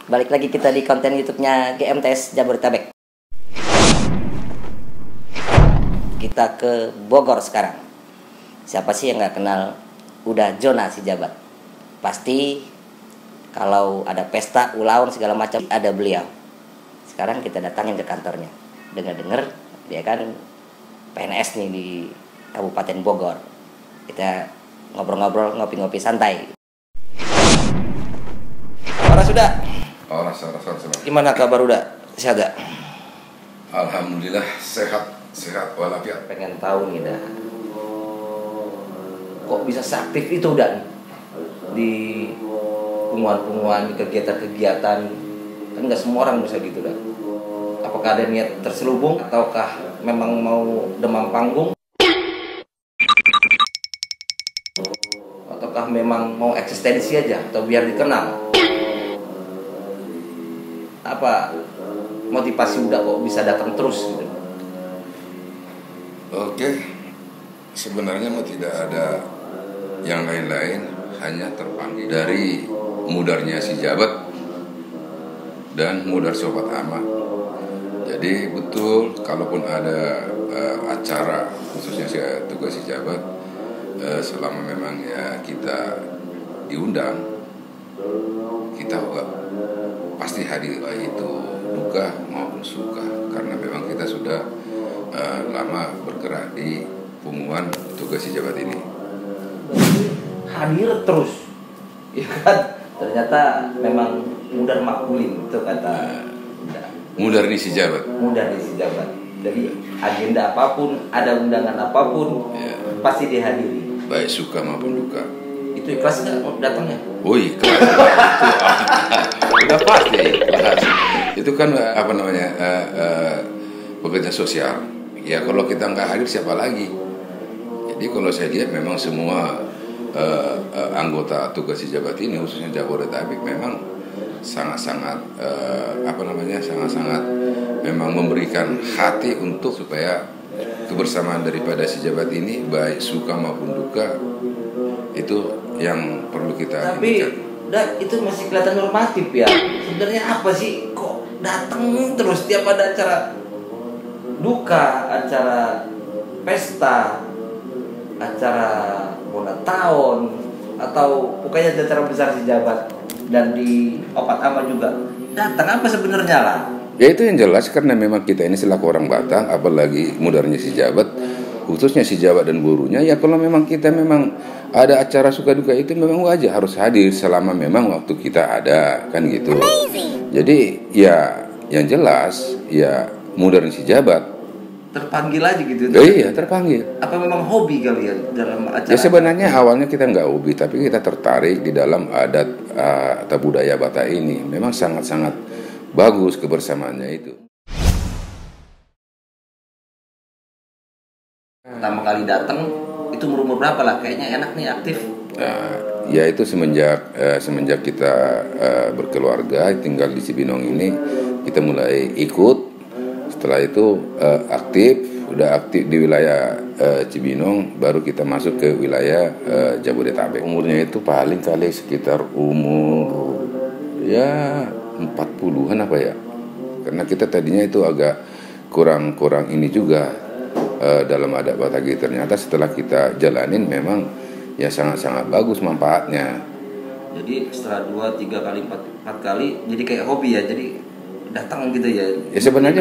Balik lagi kita di konten YouTube-nya GMTS Jabodetabek. Kita ke Bogor sekarang. Siapa sih yang nggak kenal udah Jona si Jabat? Pasti kalau ada pesta, ulang segala macam ada beliau. Sekarang kita datangin ke kantornya. Dengar-dengar dia kan PNS nih di Kabupaten Bogor. Kita ngobrol-ngobrol, ngopi-ngopi santai. Sudah. Rasa. Gimana kabar udah? Sehat gak? Alhamdulillah sehat walafiat. Pengen tahu nih dah. Kok bisa seaktif itu udah nih? Di pengumuman-pengumuman, di kegiatan-kegiatan. Kan gak semua orang bisa gitu dah. Apakah ada niat terselubung ataukah memang mau demam panggung? Ataukah memang mau eksistensi aja atau biar dikenal? Apa motivasi udah kok bisa datang terus gitu? Oke, sebenarnya tidak ada yang lain-lain, hanya terpanggil dari mudarnya si Jabat dan mudar Sobat Ama. Jadi betul, kalaupun ada acara khususnya tugas si Jabat, selama memang ya kita diundang, kita pasti hadir, baik itu duka maupun suka, karena memang kita sudah lama bergerak di pengumuman tugas si Jabat ini. Hadir terus, ya kan? Ternyata memang mudar makulin itu kata mudar di si Jabat. Mudar di si Jabat. Jadi agenda apapun, ada undangan apapun, ya, pasti dihadiri. Baik suka maupun duka. Itu ikhlas nggak datangnya? Oh ikhlas. Udah pasti ikhlas. Itu kan pekerjaan sosial. Ya kalau kita nggak hadir siapa lagi? Jadi kalau saya lihat memang semua anggota tugas si Jabat ini, khususnya Jabodetabek, memang sangat-sangat sangat-sangat memang memberikan hati untuk supaya kebersamaan daripada si Jabat ini baik suka maupun duka itu yang perlu kita. Tapi itu masih kelihatan normatif ya. Sebenarnya apa sih kok datang terus tiap ada acara duka, acara pesta, acara ulang tahun, atau pokoknya acara besar si Jabat dan di Opat Ama juga datang, apa sebenarnya lah? Ya itu yang jelas, karena memang kita ini selaku orang Batak, apalagi mudarnya si Jabat, khususnya si Jabat dan gurunya, ya kalau memang kita memang ada acara suka duka itu memang wajar harus hadir selama memang waktu kita ada, kan gitu. Jadi ya yang jelas ya mudarnya si Jabat terpanggil aja gitu. Iya, terpanggil. Apa memang hobi kali ya dalam acara? Ya sebenarnya awalnya kita nggak hobi, tapi kita tertarik di dalam adat atau budaya Batak ini. Memang sangat-sangat bagus kebersamaannya itu. Pertama kali datang itu umur berapa lah? Kayaknya enak nih aktif. Ya itu semenjak kita berkeluarga tinggal di Cibinong ini, kita mulai ikut. Setelah itu udah aktif di wilayah Cibinong, baru kita masuk ke wilayah Jabodetabek. Umurnya itu paling kali sekitar umur ya 40-an apa ya. Karena kita tadinya itu agak kurang ini juga dalam adat Batak. Ternyata setelah kita jalanin memang ya sangat-sangat bagus manfaatnya. Jadi setelah 2, 3 kali, 4 kali jadi kayak hobi ya. Jadi datang gitu ya. Ya sebenarnya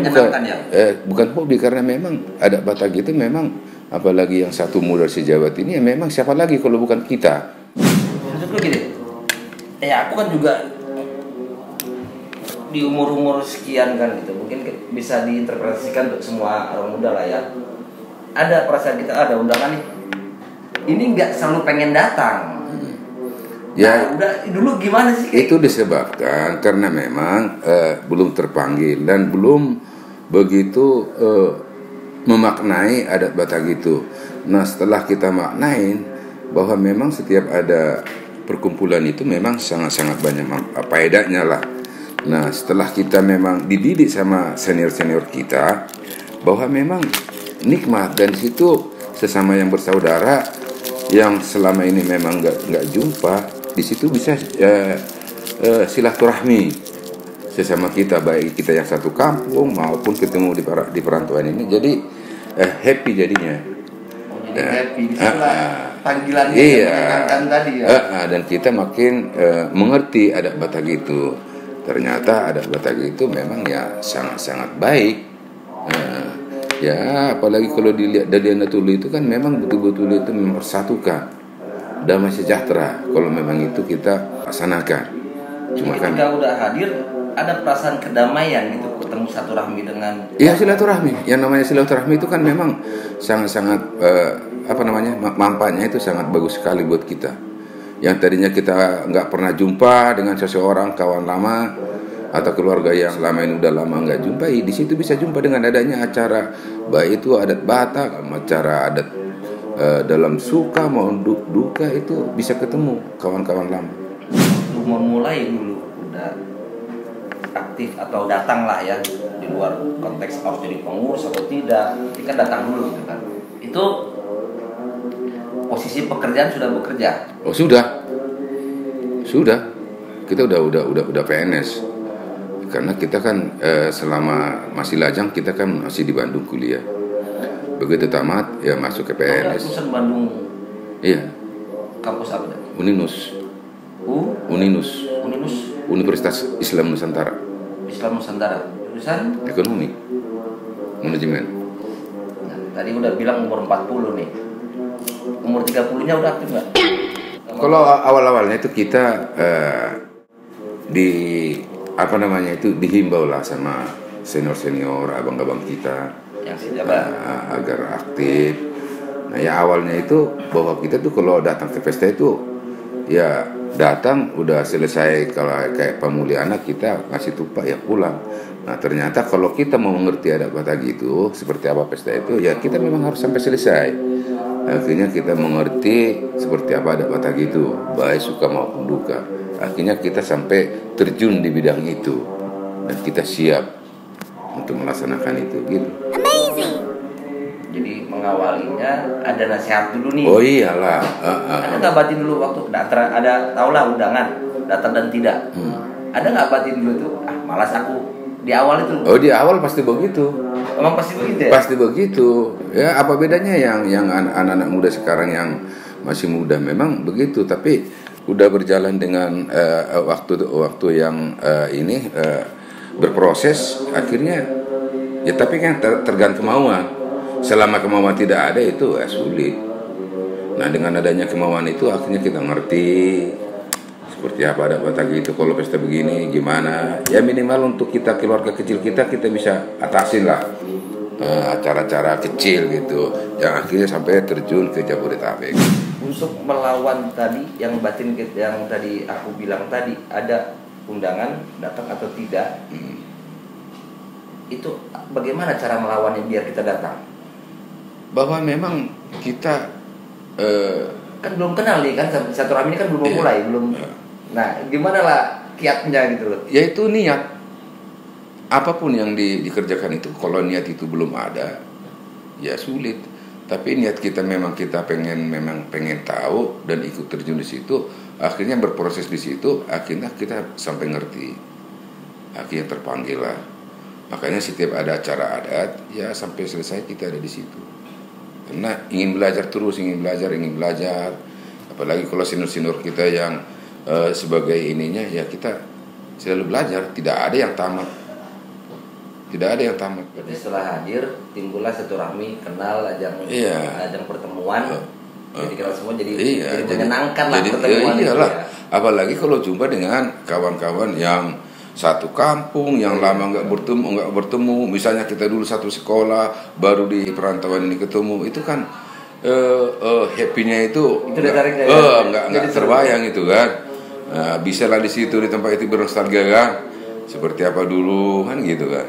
bukan hobi, karena memang adat Batak itu memang, apalagi yang satu mudar si Jabat ini, ya memang siapa lagi kalau bukan kita. Maksud gue gini, aku kan juga di umur sekian kan gitu, mungkin bisa diinterpretasikan untuk semua orang muda lah ya. Ada perasaan kita ada undangan nih, ini nggak selalu pengen datang. Ya, udah dulu gimana sih? Itu disebabkan karena memang belum terpanggil dan belum begitu memaknai adat Batak itu. Nah, setelah kita maknain bahwa memang setiap ada perkumpulan itu memang sangat-sangat banyak faedahnya lah. Nah, setelah kita memang dididik sama senior-senior kita bahwa memang nikmat, dan situ sesama yang bersaudara yang selama ini memang nggak jumpa, di situ bisa silaturahmi. sesama kita, baik kita yang satu kampung maupun ketemu di perantauan ini, jadi happy jadinya. Jadi happy disitulah panggilannya iya, yang menyenangkan tadi ya. Dan kita makin mengerti adat Batak itu. Ternyata adat Batak itu memang ya sangat-sangat baik. Ya apalagi kalau dilihat dari Natulu itu kan memang betul-betul itu mempersatukan, damai sejahtera. Kalau memang itu kita laksanakan. Cuma kan ketika udah hadir ada perasaan kedamaian gitu, ketemu silaturahmi dengan ya silaturahmi. Yang namanya silaturahmi itu kan memang sangat-sangat manfaatnya itu sangat bagus sekali buat kita. Yang tadinya kita nggak pernah jumpa dengan seseorang, kawan lama atau keluarga yang selama ini udah lama nggak jumpai, di situ bisa jumpa dengan adanya acara, baik itu adat Batak, acara adat dalam suka maupun duka, itu bisa ketemu kawan-kawan lama. Memulai dulu udah aktif atau datang lah ya, di luar konteks harus jadi pengurus atau tidak, ini kan datang dulu gitu kan. Itu posisi pekerjaan sudah bekerja. Oh sudah, kita udah PNS. Karena kita kan selama masih lajang kita kan masih di Bandung kuliah. Begitu tamat ya masuk ke PNS. Lulusan Bandung. Iya. Kampus apa? Uninus. Uninus. Universitas Islam Nusantara. Islam Nusantara. Jurusan Ekonomi. Manajemen. Nah, tadi udah bilang umur 40 nih. Umur 30-nya udah aktif nggak? Kalau awal-awalnya itu kita dihimbau lah sama senior-senior, abang-abang kita yang sejabat agar aktif. Nah ya awalnya itu bahwa kita tuh kalau datang ke pesta itu ya datang udah selesai, kalau kayak pemulihan anak kita ngasih tumpah ya pulang. Nah ternyata kalau kita mau mengerti adat Batak itu seperti apa pesta itu, ya kita memang harus sampai selesai. Akhirnya kita mengerti seperti apa adat Batak itu, baik suka maupun duka. Akhirnya kita sampai terjun di bidang itu dan kita siap untuk melaksanakan itu gitu. Amazing. Jadi mengawalinya ada nasihat dulu nih. Oh iyalah. Ada nggak batin dulu waktu ada taulah undangan datang dan tidak. Ada nggak batin dulu tuh? Malas aku di awal itu. Oh di awal pasti begitu. Emang pasti begitu ya? Pasti begitu. Ya apa bedanya yang anak-anak muda sekarang yang masih muda memang begitu, tapi udah berjalan dengan waktu yang ini berproses, akhirnya ya tapi kan tergantung kemauan. Selama kemauan tidak ada itu sulit. Nah dengan adanya kemauan itu akhirnya kita ngerti seperti apa ada Batak itu, kalau pesta begini gimana. Ya minimal untuk kita keluarga kecil kita bisa atasin lah acara-acara kecil gitu, yang akhirnya sampai terjun ke Jabodetabek. Untuk melawan tadi yang batin yang tadi aku bilang tadi, ada undangan datang atau tidak, itu bagaimana cara melawannya biar kita datang? Bahwa memang kita kan belum kenal nih kan, silaturahmi ini kan belum mulai, belum. Nah, gimana lah kiatnya gitu loh? Yaitu niat. Apapun yang dikerjakan itu, kalau niat itu belum ada, ya sulit. Tapi niat kita memang kita pengen tahu dan ikut terjun di situ, akhirnya berproses di situ, akhirnya kita sampai ngerti, akhirnya terpanggil lah. Makanya setiap ada acara adat, ya sampai selesai kita ada di situ. Karena ingin belajar terus, ingin belajar. Apalagi kalau senior kita yang sebagai ininya, ya kita selalu belajar, tidak ada yang tamat. Berarti setelah hadir timbullah silaturahmi, kenal, ajang pertemuan. Jadi kita semua jadi menyenangkan lah pertemuan itu ya. Apalagi kalau jumpa dengan kawan-kawan yang satu kampung, yang lama nggak bertemu. Misalnya kita dulu satu sekolah, baru di perantauan ini ketemu, itu kan happy-nya itu nggak terbayang itu kan. Nah, bisa lah di situ di tempat itu bernostalgia kan, seperti apa dulu kan gitu kan.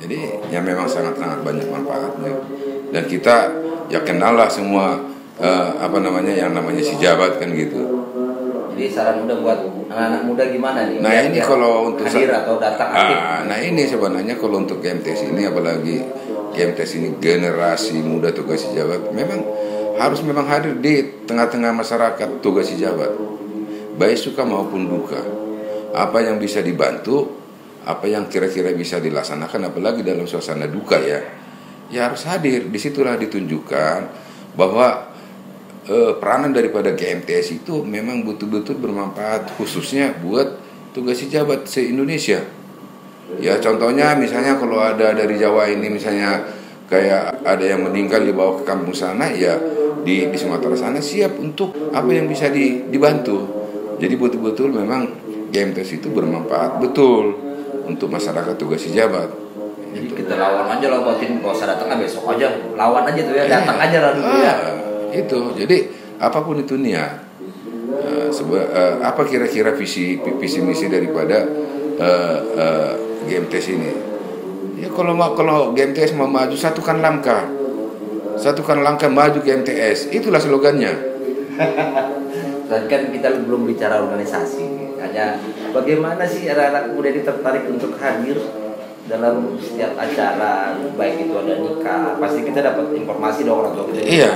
Jadi ya memang sangat-sangat banyak manfaatnya. Dan kita ya kenal lah semua yang namanya si jabat kan gitu. Jadi saran muda buat anak-anak muda gimana nih? Nah ini kalau untuk hadir atau datang aktif. Nah ini sebenarnya kalau untuk GMTS ini, apalagi GMTS ini generasi muda tugas jabat, memang harus hadir di tengah-tengah masyarakat tugas jabat, baik suka maupun duka. Apa yang bisa dibantu apa yang kira-kira bisa dilaksanakan, apalagi dalam suasana duka ya harus hadir. Disitulah ditunjukkan bahwa peranan daripada GMTS itu memang betul-betul bermanfaat, khususnya buat tugas jabat se-Indonesia. Ya contohnya misalnya kalau ada dari Jawa ini misalnya kayak ada yang meninggal dibawa ke kampung sana, ya di Sumatera sana siap untuk apa yang bisa dibantu. Jadi betul-betul memang GMTS itu bermanfaat betul untuk masyarakat tugas jabat. Jadi kita lawan aja lah, buatin kalau saya datang besok aja lawan aja tuh ya, datang aja lah dulu ya. Itu jadi apapun itu niat. Apa kira-kira visi misi daripada GMTS ini? Ya kalau GMTS mau maju, satukan langkah maju GMTS, itulah slogannya. Dan kan kita belum bicara organisasi, hanya bagaimana sih anak-anak muda ini tertarik untuk hadir dalam setiap acara, baik itu ada nikah, pasti kita dapat informasi dong orang tua kita. Iya,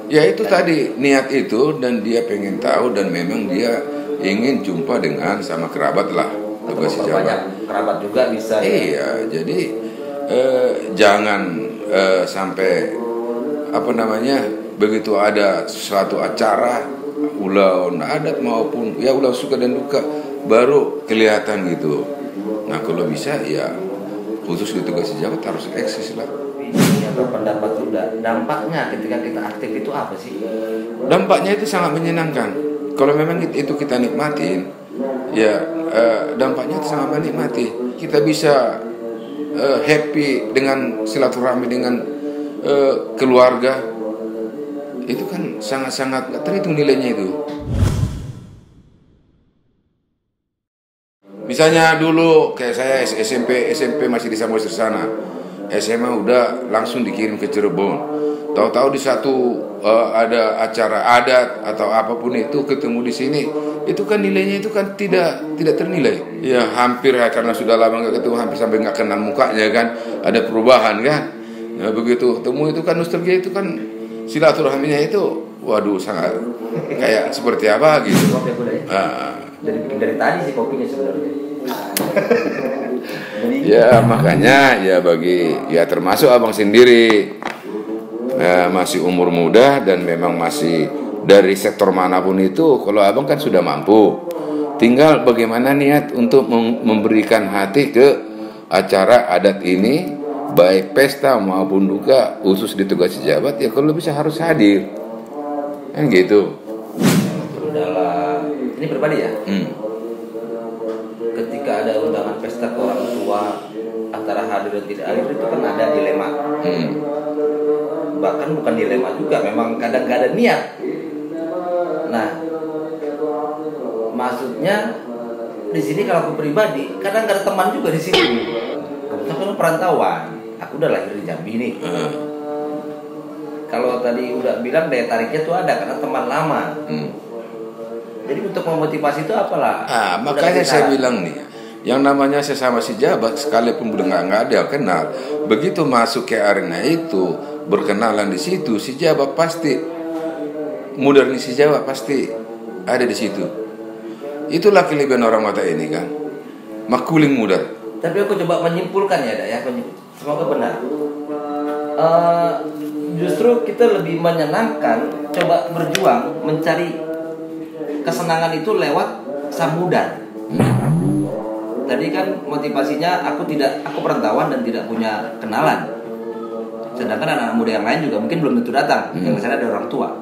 ya itu tadi niat itu, dan dia pengen tahu dan memang dia ingin jumpa dengan sama kerabat lah, tugas jabat. Banyak kerabat juga bisa. Iya, ya. Jadi jangan sampai begitu ada suatu acara ulang adat maupun ya ulang suka dan duka baru kelihatan gitu. Nah kalau bisa ya khusus di tugas jabat harus eksis lah. Ini pendapat udah dampaknya ketika kita aktif itu apa sih? Dampaknya itu sangat menyenangkan. Kalau memang itu kita nikmatin, ya dampaknya itu sangat menikmati. Kita bisa happy dengan silaturahmi dengan keluarga. Itu kan sangat-sangat gak terhitung nilainya itu. Misalnya dulu kayak saya SMP masih di Samosir sana, SMA udah langsung dikirim ke Cirebon. Tahu-tahu di satu ada acara adat atau apapun itu ketemu di sini, itu kan nilainya itu kan tidak ternilai. Ya hampir ya, karena sudah lama nggak ketemu, hampir sampai nggak kenal mukanya kan, ada perubahan kan. Nah begitu ketemu itu kan nostalgia, itu kan silaturahminya itu, waduh sangat kayak seperti apa gitu. Dari tadi sih kopinya sebenarnya. Ya makanya ya termasuk abang sendiri masih umur muda dan memang masih dari sektor manapun itu, kalau abang kan sudah mampu, tinggal bagaimana niat untuk memberikan hati ke acara adat ini, baik pesta maupun duka, khusus di tugas jabat ya kalau bisa harus hadir kan gitu. Ini pribadi ya. Ketika ada undangan pesta ke orang tua, antara hadir dan tidak hadir itu kan ada dilema. Bahkan bukan dilema juga, memang kadang gak ada niat. Nah, maksudnya di sini kalau aku pribadi kadang gak ada teman juga di sini. Kebetulan perantauan, aku udah lahir di Jambi nih. Kalau tadi udah bilang daya tariknya tuh ada karena teman lama. Jadi untuk memotivasi itu apalah? Makanya saya bilang nih, yang namanya sesama jabat sekalipun udah nggak ada kenal, begitu masuk ke arena itu berkenalan di situ, jabat pasti modernis, jabat pasti ada di situ. Itulah kelebihan orang Mata ini kan, makuling muda. Tapi aku coba menyimpulkan ya, semoga benar. Justru kita lebih menyenangkan coba berjuang mencari kesenangan itu lewat sambutan. Tadi kan motivasinya aku perantauan dan tidak punya kenalan. Sedangkan anak-anak muda yang lain juga mungkin belum tentu datang. Yang sana ada orang tua.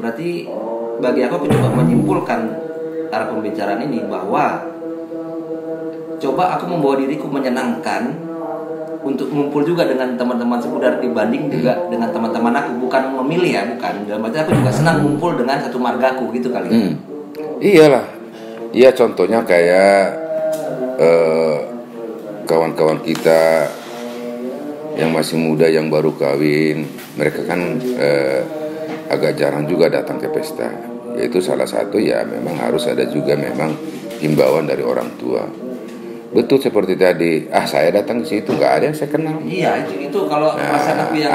Berarti bagi aku coba menyimpulkan arah pembicaraan ini bahwa coba aku membawa diriku menyenangkan untuk mengumpul juga dengan teman-teman sepudar dibanding juga dengan teman-teman aku, bukan memilih ya, bukan. Dalam arti aku juga senang mengumpul dengan satu margaku gitu kali. Iyalah. Iya contohnya kayak kawan-kawan kita yang masih muda yang baru kawin, mereka kan agak jarang juga datang ke pesta. Yaitu salah satu ya memang harus ada juga memang himbauan dari orang tua. betul seperti tadi. Saya datang ke situ nggak ada yang saya kenal. Iya, itu kalau perasaan aku yang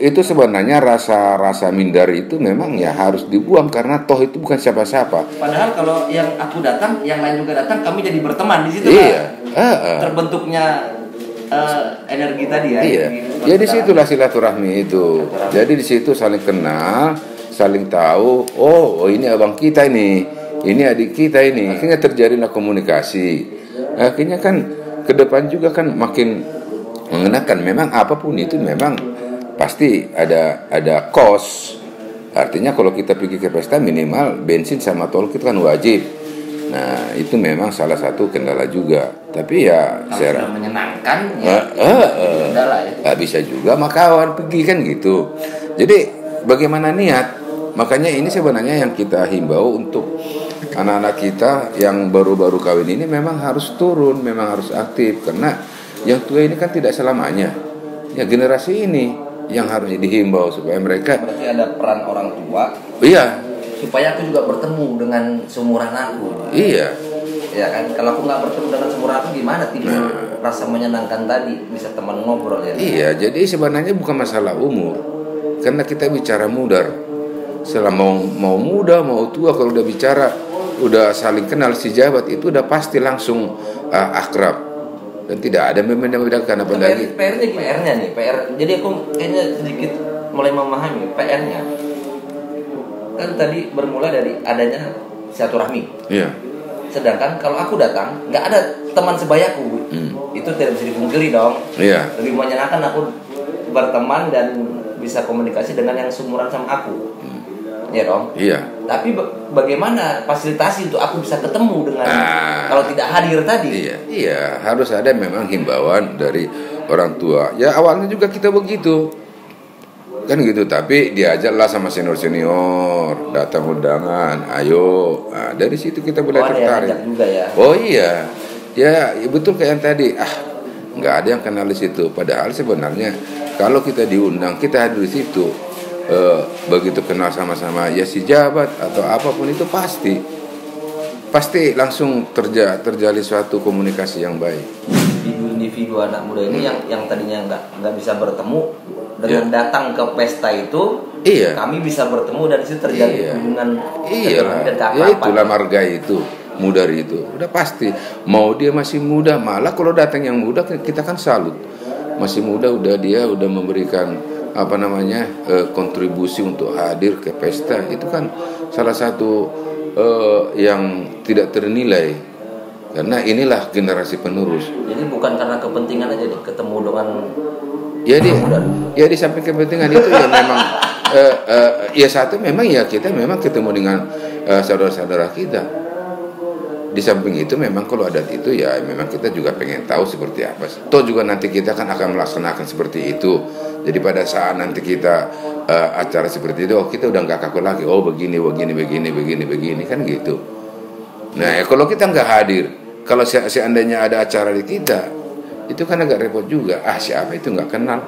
itu sebenarnya rasa minder itu memang ya harus dibuang karena toh itu bukan siapa-siapa. Padahal kalau yang aku datang, yang lain juga datang, kami jadi berteman di situ. Iya. Terbentuknya energi tadi ya. Iya. Jadi situlah silaturahmi itu. Jadi di situ saling kenal, saling tahu. Oh ini abang kita ini adik kita ini. Akhirnya terjadilah komunikasi. Akhirnya kan ke depan juga kan makin mengenakan. Memang apapun itu memang pasti ada cost. Artinya kalau kita pergi ke pesta minimal bensin sama tol kita kan wajib. Nah itu memang salah satu kendala juga. Tapi ya saya menyenangkan ya. Kendala ya. Gak bisa juga sama kawan pergi kan gitu. Jadi bagaimana niat? Makanya ini sebenarnya yang kita himbau untuk anak-anak kita yang baru-baru kawin ini memang harus turun, memang harus aktif karena yang tua ini kan tidak selamanya. Ya generasi ini yang harus dihimbau supaya mereka. Berarti ada peran orang tua. Iya. Supaya aku juga bertemu dengan seumuran aku. Iya. Ya kan, kalau aku nggak bertemu dengan seumuran aku gimana timbul rasa menyenangkan tadi bisa teman ngobrol ya. Iya, jadi sebenarnya bukan masalah umur, karena kita bicara mudar. Selama mau muda mau tua kalau udah bicara, udah saling kenal si jabat itu udah pasti langsung akrab dan tidak ada membedakan apa lagi. PR-nya nih, Jadi aku kayaknya sedikit mulai memahami PR-nya. Kan tadi bermula dari adanya silaturahmi. Iya. Sedangkan kalau aku datang nggak ada teman sebayaku, itu tidak bisa dipungkiri dong. Iya. Lebih menyenangkan aku berteman dan bisa komunikasi dengan yang seumuran sama aku. Ya dong. Iya. Tapi bagaimana fasilitasi untuk aku bisa ketemu dengan kalau tidak hadir tadi? Iya, harus ada memang himbauan dari orang tua. Ya awalnya juga kita begitu. Kan gitu, tapi diajaklah sama senior datang undangan, ayo. Dari situ kita mulai tertarik. Juga ya. Oh iya, ya betul kayak yang tadi. Nggak ada yang kenal di situ. Padahal sebenarnya kalau kita diundang, kita hadir di situ. Begitu kenal sama-sama ya si jabat atau apapun itu pasti langsung terjalin suatu komunikasi yang baik. Individu anak muda ini yang tadinya nggak bisa bertemu dengan datang ke pesta itu, kami bisa bertemu dan di situ terjadi hubungan dan keakraban. Ya itulah marga itu, mudar itu. Udah pasti mau dia masih muda, malah kalau datang yang muda kita kan salut. Masih muda dia udah memberikan kontribusi untuk hadir ke pesta. Itu kan salah satu yang tidak ternilai. Karena inilah generasi penerus. Jadi bukan karena kepentingan aja ketemu dengan di samping kepentingan itu ya memang satu memang ya kita memang ketemu dengan saudara-saudara kita. Di samping itu memang kalau adat itu ya memang kita juga pengen tahu seperti apa. Toh juga nanti kita kan akan melaksanakan seperti itu. Jadi pada saat nanti kita acara seperti itu, kita udah nggak kaku lagi. Oh begini kan gitu. Nah kalau kita nggak hadir, kalau seandainya ada acara di kita, itu kan agak repot juga. Siapa itu nggak kenal.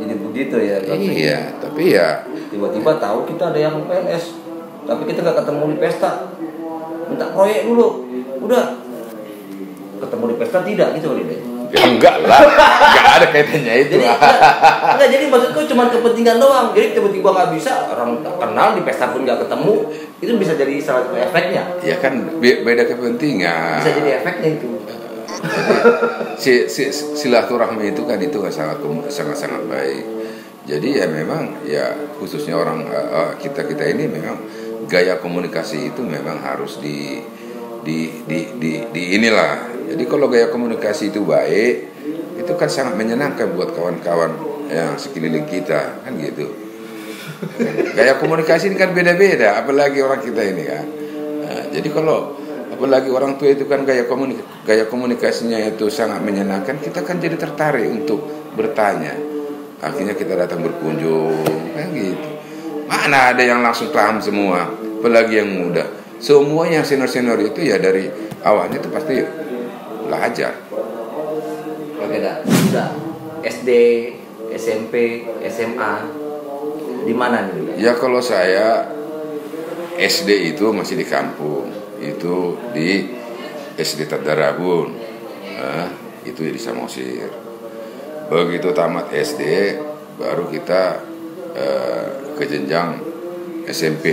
Jadi begitu ya. Iya, tapi ya tiba-tiba tahu kita ada yang PNS, tapi kita nggak ketemu di pesta. Minta proyek dulu, udah ketemu di pesta tidak gitu kali deh. Ya, enggak lah, enggak ada kaitannya itu. Jadi maksudku cuma kepentingan doang. Jadi tiba-tiba nggak bisa, orang tak kenal di pesta pun nggak ketemu, itu bisa jadi salah satu efeknya. Ya kan beda kepentingan. Bisa jadi efeknya itu. Silaturahmi itu kan sangat baik. Jadi ya memang ya khususnya orang kita ini memang gaya komunikasi itu memang harus di inilah. Jadi kalau gaya komunikasi itu baik, itu kan sangat menyenangkan buat kawan-kawan yang sekeliling kita kan gitu. Gaya komunikasi ini kan beda-beda, apalagi orang kita ini kan. Jadi kalau apalagi orang tua itu kan gaya komunikasinya itu sangat menyenangkan, kita kan jadi tertarik untuk bertanya. Akhirnya kita datang berkunjung kan gitu. Mana ada yang langsung paham semua, apalagi yang muda. Semua yang senior itu ya dari awalnya itu pasti belajar. Oke dah. SD, SMP, SMA di mana nih? Ya kalau saya SD itu masih di kampung, itu di SD Tadarabun. Itu di Samosir. Begitu tamat SD baru kita ke jenjang SMP.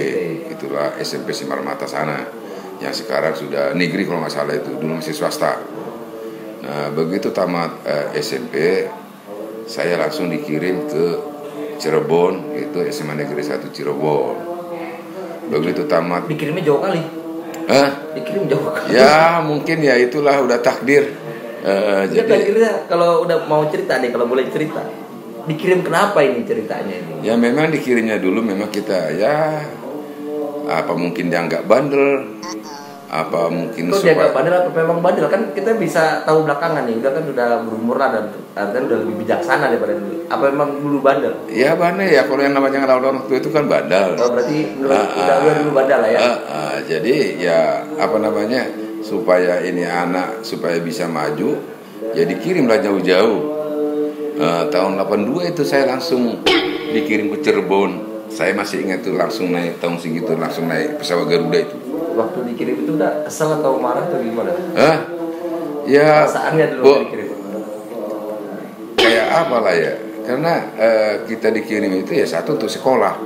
Itulah SMP Sinar Mata sana, yang sekarang sudah negeri kalau nggak salah, itu dulu masih swasta. Nah begitu tamat SMP, saya langsung dikirim ke Cirebon, itu SMA Negeri 1 Cirebon. Begitu tamat. Dikirimnya jauh kali. Dikirim jauh kali. Ya mungkin ya itulah udah takdir. Jadi akhirnya kalau udah mau cerita nih, kalau boleh cerita, dikirim kenapa ini ceritanya ini? Ya memang dikirimnya dulu memang kita ya apa mungkin dia nggak bandel, apa mungkin dia nggak bandel apa memang bandel, kan kita bisa tahu belakangan nih, udah berumur lah dan kan udah lebih bijaksana daripada dulu. Apa memang dulu bandel? Ya bandel ya, kalau yang namanya ngelawan orang tua itu kan bandel. Oh berarti udah dulu bandel lah ya? Jadi ya apa namanya, supaya ini anak supaya bisa maju, ya dikirimlah jauh-jauh. Tahun 82 itu saya langsung dikirim ke Cirebon. Saya masih ingat tuh, langsung naik tahun segitu, langsung naik pesawat Garuda itu. Waktu dikirim itu udah kesel atau marah atau gimana? Ya perasaannya dulu dikirim kayak apalah ya, karena kita dikirim itu ya satu untuk sekolah.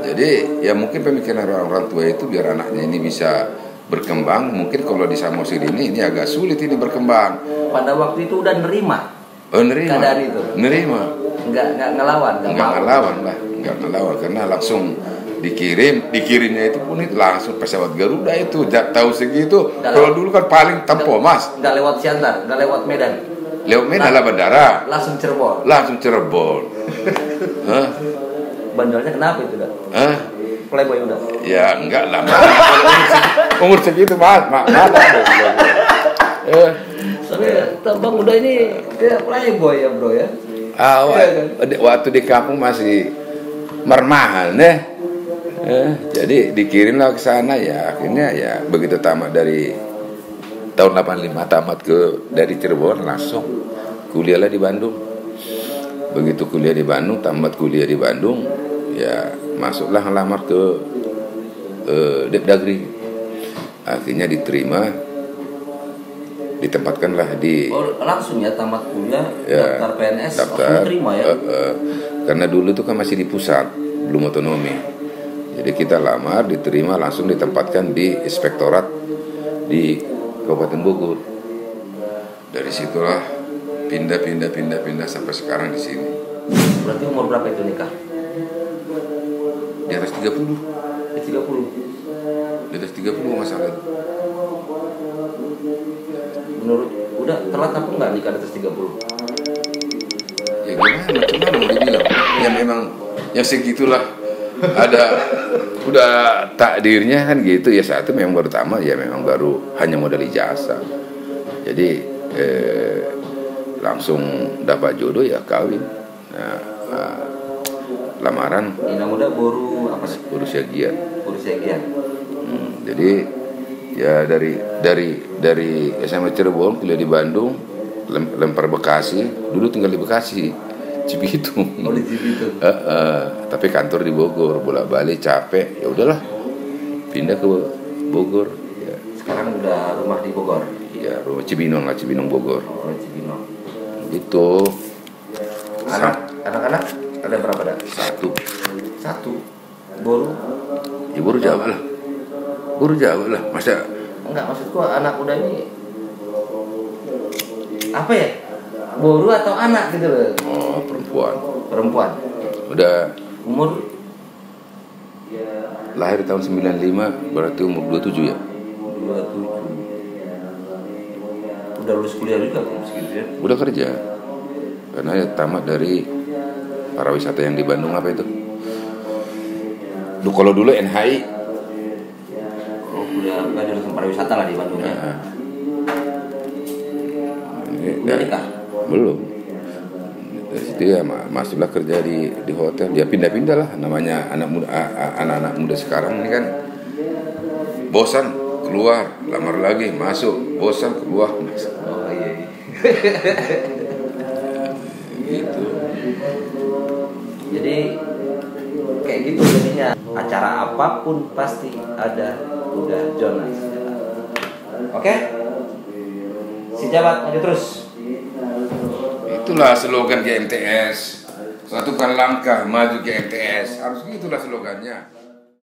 Jadi ya mungkin pemikiran orang tua itu biar anaknya ini bisa berkembang. Mungkin kalau di Samosir ini agak sulit ini berkembang. Pada waktu itu udah nerima keadaan itu? Nerima. Nggak ngelawan? Nggak ngelawan karena langsung dikirimnya itu pun itu langsung pesawat Garuda itu. Tahu segitu. Kalau dulu kan paling tempo mas. Nggak lewat Siantar, nggak lewat Medan. Lewat Medan lah bandara. Langsung Cirebon. Bandelnya kenapa itu dah? Playboy udah? Ya enggak lah. Umur segitu mas. Soalnya Bang Uda ini dia playboy ya bro ya. Waktu di kampung masih mermahan deh. Jadi dikirimlah ke sana ya. Akhirnya ya begitu tamat dari tahun 85 tamat dari Cirebon, langsung kuliahlah di Bandung. Begitu kuliah di Bandung, tamat kuliah di Bandung, ya masuklah ngelamar ke Depdagri. Akhirnya diterima, ditempatkanlah di langsung ya tamat kuliah ya, daftar PNS langsung diterima ya. Karena dulu itu kan masih di pusat, belum otonomi. Jadi kita lamar, diterima, langsung ditempatkan di inspektorat di Kabupaten Bogor. Dari situlah pindah sampai sekarang di sini. Berarti umur berapa itu nikah? Di atas 30. Di 30. Di atas 30 masalah. Menurut udah telat apa enggak nikah di atas 30? Ya gimana mau dibilang? Ya memang ya segitulah. Udah takdirnya kan gitu ya. Satu memang baru tamat, ya memang baru hanya modal ijazah. Jadi langsung dapat jodoh ya kawin. Lamaran. Ina muda baru apa sih? Baru siagian. Jadi ya dari SMA Cirebon kuliah di Bandung, lempar Bekasi. Dulu tinggal di Bekasi, Cibitung. Oh di Cibitung. Tapi kantor di Bogor, bolak-balik capek. Ya udahlah, pindah ke Bogor. Ya. Sekarang udah rumah di Bogor. Ya rumah Cibinong Bogor. Oh Cibinong. Gitu. Anak-anak ada berapa dah? Satu. Boru? Ya boru Jawa lah. Masa? Enggak, maksudku anak udah ini apa ya? Boru atau anak gitu loh? Oh perempuan. Udah umur lahir tahun 95, berarti umur 27 ya? 27. Udah lulus kuliah juga kan segitu ya? Udah kerja. Karena ya tamat dari pariwisata yang di Bandung, apa itu? Kalau dulu NHI. Oh, kuliah jurusan pariwisata lah di Bandung ya. Udah nikah? Belum. Dari situ ya masuklah kerja di hotel. Dia pindah-pindah lah, namanya anak-anak muda sekarang ini kan bosan keluar, lamar lagi, masuk, bosan keluar, masuk. Oh iya. Gitu. Jadi kayak gitu jadinya, acara apapun pasti ada udah Jonas. Oke? Si Jabat maju terus. Itulah slogan GMTS. Satukan langkah maju GMTS. Harus gitulah slogannya.